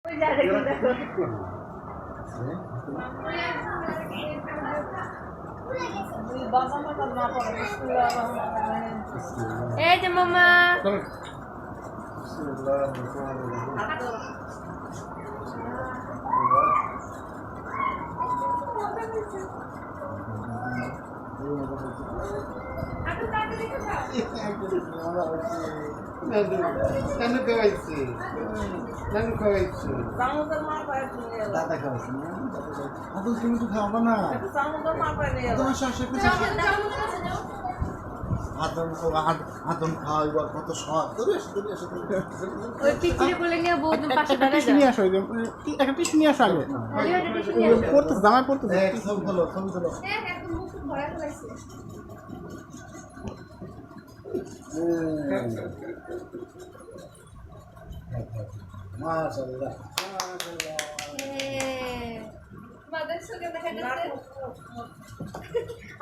এই যে মামা Nanu kawaii. Nanu kawaii. Dada kawaii. Aku cuma tu kau mana? Aku masih asyik আদম খাওয়া কত শখ ওই পিছনে বলে নিয়ে বহুত পাশে দাঁড়ায় নিয়ে আসো একটা টিস্যু নিয়ে আসো আগে পড়তে জামাই পড়তে সব ভালো সব ভালো মাশাআল্লাহ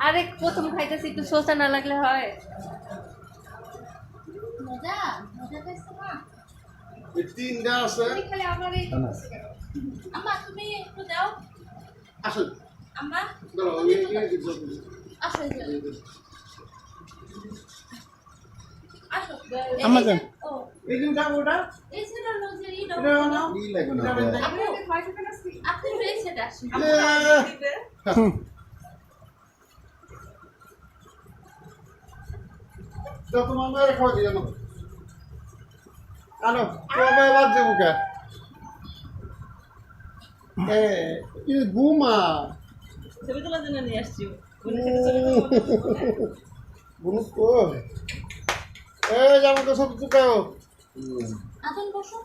আরে প্রথম খাইতেছি একটু সোসা না লাগলে হয় মজা মজা খাইছো না এই তিনটা আছে খালি আমারই আম্মা তুমি একটু দাও আসল আম্মা দাও আসো আসো আম্মা যান ও এই তিনটা ওটা এই সেটা লজে এই দাও এটা না ই লাগে না আপনি আপনি এই সেটা আসুন তো তোমার মেরে খাওয়া দিয়ে না আনো কবে বাজে মুখে এই গুমা ছবি তোলার জন্য নিয়ে আসছি বুনু কো এই জানো তো সব চুকাও আতন বসো